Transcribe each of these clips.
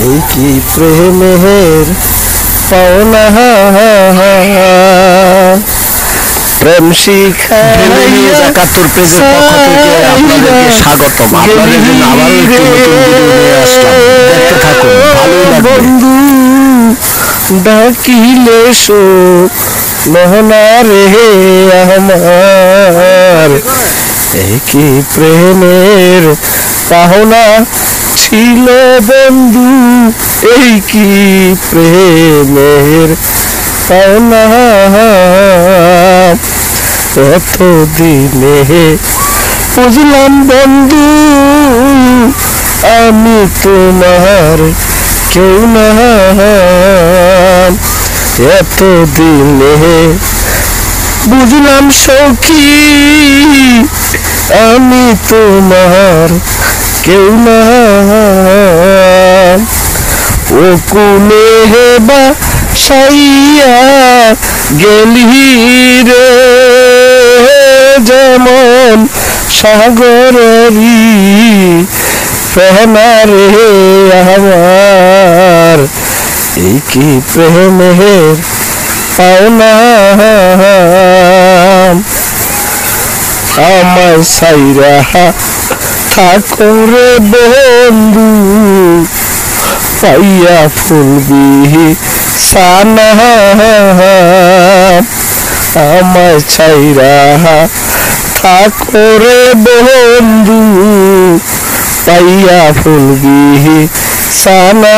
এই কি প্রেমের পাওনা প্রেম শিখাইয়া 71 পেজের পক্ষ থেকে আপনাদেরকে স্বাগতম। আপনাদের জন্য আবারও একটি নতুন ভিডিও নিয়ে আসলাম, দেখতে থাকুন, ভালোই লাগবে। বন্ধু ডাকিলে শো মোহনা রে আমার, এই কি প্রেমের পাওনা ছিল বন্ধু, এই কি প্রেমের পাওনা। এতদিনে বুঝলাম বন্ধু আমি তোমার কেউ না, এতদিনে বুঝলাম সখী আমি তোমার কেউ না। ও কুলে বা সাইয়া গেলি রে যেমন সাগরেরই ফেনা রে আমার, এই কি প্রেমের পাওনা। আমায় সাইরা থাকো রে বন্ধু পাইয়া ফুলবি সানা, আমায় ছাইরা থাকো রে বন্ধু পাইয়া ফুলবি সানা।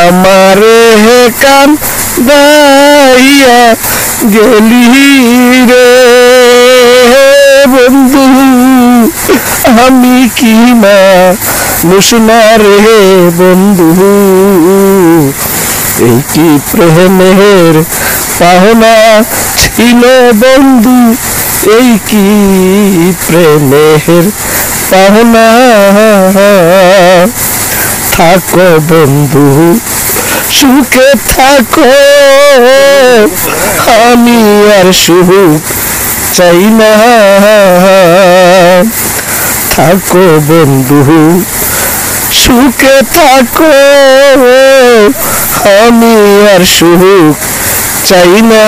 আমারে কান দাইয়া গেলি রে বন্ধু আমি কি না মুসনা রে বন্ধু, এই কি প্রেমের পাওনা ছিল বন্ধু, এই কি প্রেমের পাওনা। থাকো বন্ধু সুখে থাকো, আমি আর সুখ চাই না। থাকো বন্ধু সুখে থাকো, আমি আর সুখ চাই না।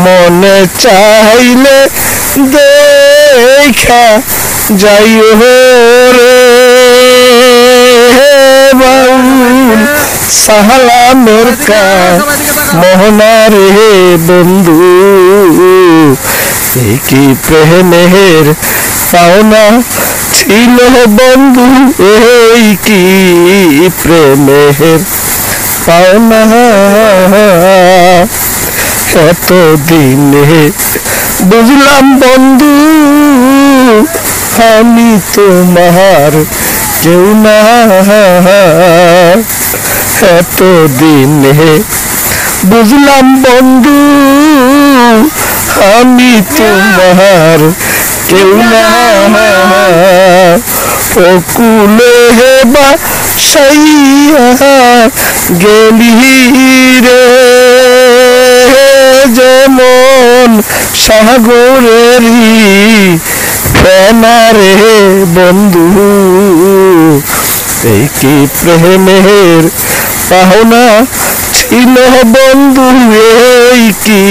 মনে চাইলে দেখা যাইও রে বাউল সালামের কা মোহনা রে বন্ধু, এই কি প্রেমের পাওনা ছিল বন্ধু, এই কি প্রেমের পাওনা। এতদিনে বুঝলাম বন্ধু আমি তোমার কেউ না, এতদিনে বুঝলাম বন্ধু আমি তোমার কেউ না। কুলে বা সাইয়া গেলি রে যেমন সাগরেরই ফেনা রে বন্ধু, এই কি প্রেমের পাওনা ছিল বন্ধু, এই কি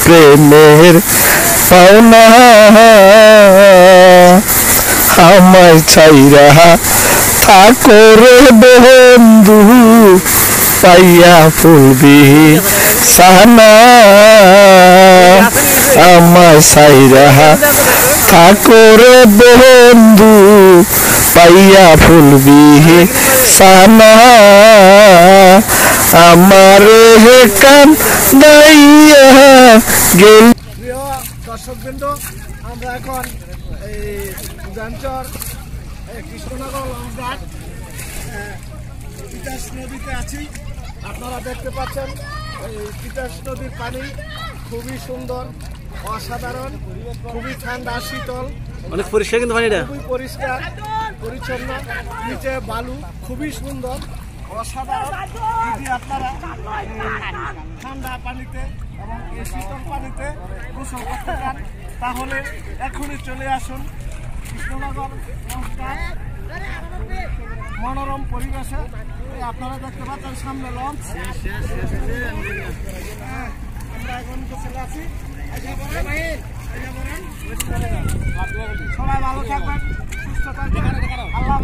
প্রেমের পাওনা। আমায় ছাইরা থাকো রে বন্ধু পাইয়া ফুলবি সানা, আমায় ছাইরা থাকো রে বন্ধু পাইয়া ফুলবি সানা। আমার কান দাইয়া গেল। প্রিয় দর্শকবৃন্দ, আমরা এখন এই উজানচর কৃষ্ণনগর লঞ্চঘাট তিতাস নদীতে আছি। আপনারা দেখতে পাচ্ছেন এই তিতাস নদীর পানি খুবই সুন্দর, অসাধারণ, খুবই ঠান্ডা শীতল, অনেক পরিষ্কার কিন্তু পানিটা, খুবই পরিষ্কার পরিচ্ছন্ন, নিচে বালু, খুবই সুন্দর অসাধারণ। যদি আপনারা ঠান্ডা পানিতে এবং এই শীতল পানিতে গোসল করতে চান তাহলে এখনই চলে আসুন কৃষ্ণনগর লঞ্চঘাট। মনোরম পরিবেশে আপনারা দেখতে পাচ্ছেন সামনে লঞ্চ। আমরা এখন চলে আছি। সবাই ভালো থাকবেন, সুস্থ থাকবেন। আল্লাহ